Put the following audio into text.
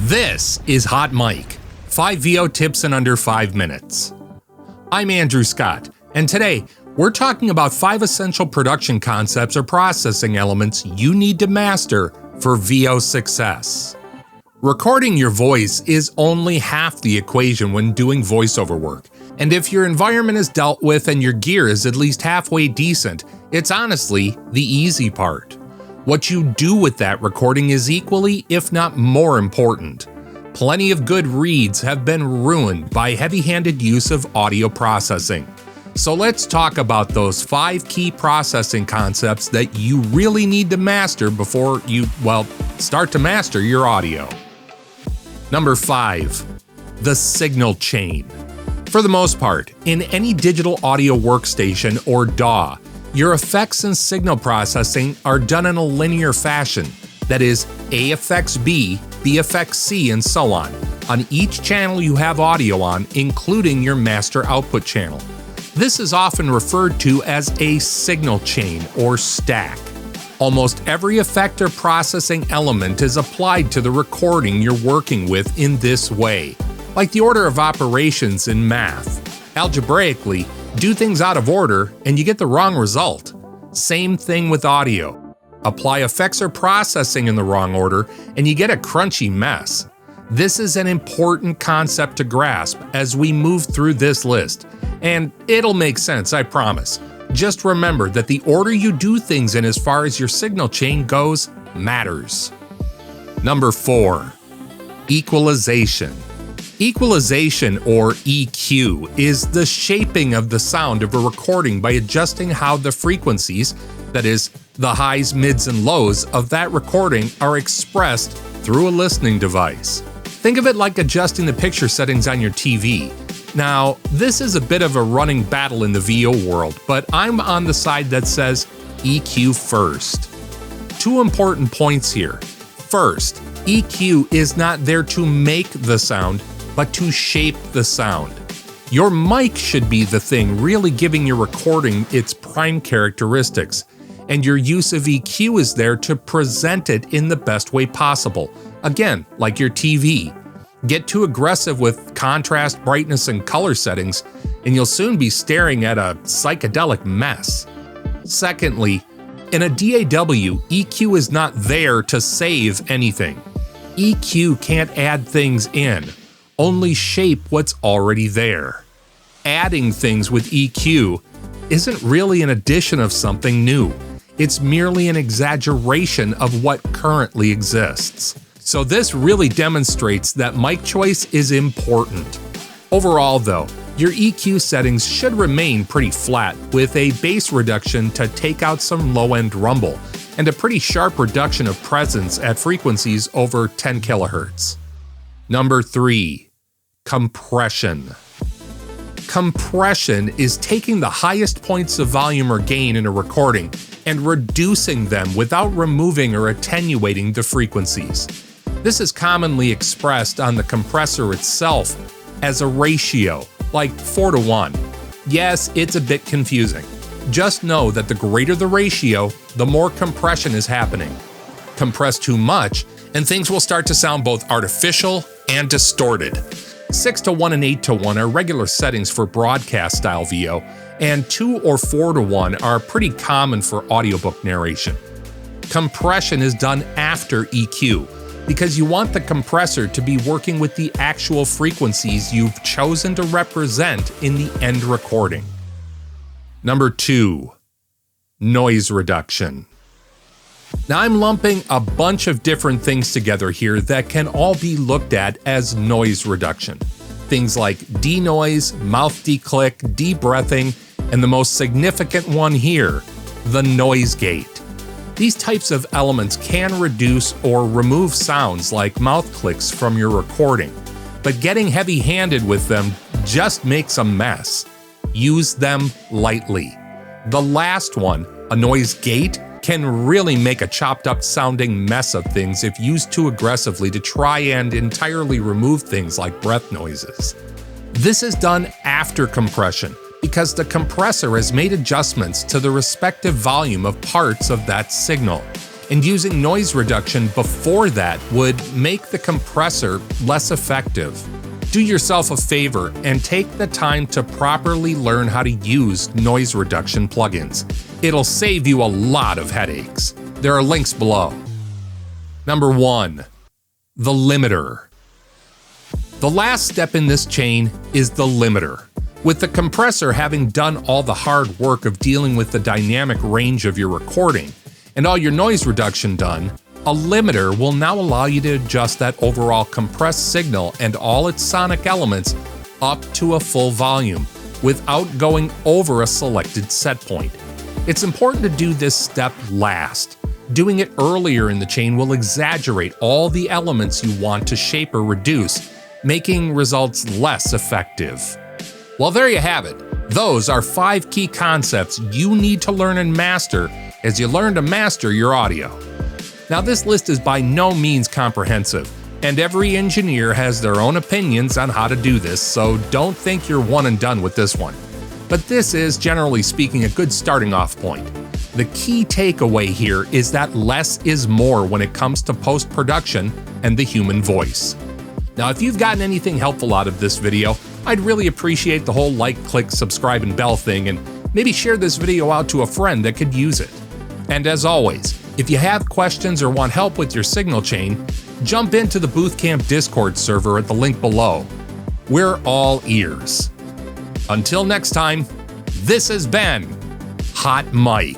This is Hot Mic, 5 VO tips in under 5 minutes. I'm Andrew Scott, and today we're talking about 5 essential production concepts or processing elements you need to master for VO success. Recording your voice is only half the equation when doing voiceover work, and if your environment is dealt with and your gear is at least halfway decent, it's honestly the easy part. What you do with that recording is equally, if not more important. Plenty of good reads have been ruined by heavy-handed use of audio processing. So let's talk about those 5 key processing concepts that you really need to master before you, start to master your audio. Number 5, the signal chain. For the most part, in any digital audio workstation or DAW, your effects and signal processing are done in a linear fashion. That is, A affects B, B affects C, and so on. On each channel you have audio on, including your master output channel. This is often referred to as a signal chain or stack. Almost every effect or processing element is applied to the recording you're working with in this way. Like the order of operations in math. Algebraically, do things out of order and you get the wrong result. Same thing with audio. Apply effects or processing in the wrong order and you get a crunchy mess. This is an important concept to grasp as we move through this list. And it'll make sense, I promise. Just remember that the order you do things in as far as your signal chain goes matters. Number 4, equalization. Equalization, or EQ, is the shaping of the sound of a recording by adjusting how the frequencies, that is, the highs, mids, and lows of that recording are expressed through a listening device. Think of it like adjusting the picture settings on your TV. Now, this is a bit of a running battle in the VO world, but I'm on the side that says EQ first. 2 important points here. First, EQ is not there to make the sound, but to shape the sound. Your mic should be the thing really giving your recording its prime characteristics, and your use of EQ is there to present it in the best way possible. Again, like your TV. Get too aggressive with contrast, brightness, and color settings, and you'll soon be staring at a psychedelic mess. Secondly, in a DAW, EQ is not there to save anything. EQ can't add things in, only shape what's already there. Adding things with EQ isn't really an addition of something new. It's merely an exaggeration of what currently exists. So this really demonstrates that mic choice is important. Overall though, your EQ settings should remain pretty flat with a bass reduction to take out some low-end rumble and a pretty sharp reduction of presence at frequencies over 10 kHz. Number 3, compression. Compression is taking the highest points of volume or gain in a recording and reducing them without removing or attenuating the frequencies. This is commonly expressed on the compressor itself as a ratio, like 4:1. Yes, it's a bit confusing. Just know that the greater the ratio, the more compression is happening. Compress too much, and things will start to sound both artificial and distorted. 6:1 and 8:1 are regular settings for broadcast-style VO, and 2 or 4:1 are pretty common for audiobook narration. Compression is done after EQ, because you want the compressor to be working with the actual frequencies you've chosen to represent in the end recording. Number 2, noise reduction. Now I'm lumping a bunch of different things together here that can all be looked at as noise reduction. Things like denoise, mouth declick, debreathing, and the most significant one here, the noise gate. These types of elements can reduce or remove sounds like mouth clicks from your recording, but getting heavy-handed with them just makes a mess. Use them lightly. The last one, a noise gate, can really make a chopped up sounding mess of things if used too aggressively to try and entirely remove things like breath noises. This is done after compression because the compressor has made adjustments to the respective volume of parts of that signal. and using noise reduction before that would make the compressor less effective. Do yourself a favor and take the time to properly learn how to use noise reduction plugins. It'll save you a lot of headaches. There are links below. Number 1. The limiter. The last step in this chain is the limiter. With the compressor having done all the hard work of dealing with the dynamic range of your recording, and all your noise reduction done, a limiter will now allow you to adjust that overall compressed signal and all its sonic elements up to a full volume without going over a selected set point. It's important to do this step last. Doing it earlier in the chain will exaggerate all the elements you want to shape or reduce, making results less effective. Well, there you have it. Those are 5 key concepts you need to learn and master as you learn to master your audio. Now, this list is by no means comprehensive, and every engineer has their own opinions on how to do this, so don't think you're one and done with this one. But this is, generally speaking, a good starting off point. The key takeaway here is that less is more when it comes to post-production and the human voice. Now, if you've gotten anything helpful out of this video, I'd really appreciate the whole like, click, subscribe, and bell thing, and maybe share this video out to a friend that could use it. And as always, if you have questions or want help with your signal chain, jump into the Bootcamp Discord server at the link below. We're all ears. Until next time, this has been Hot Mike.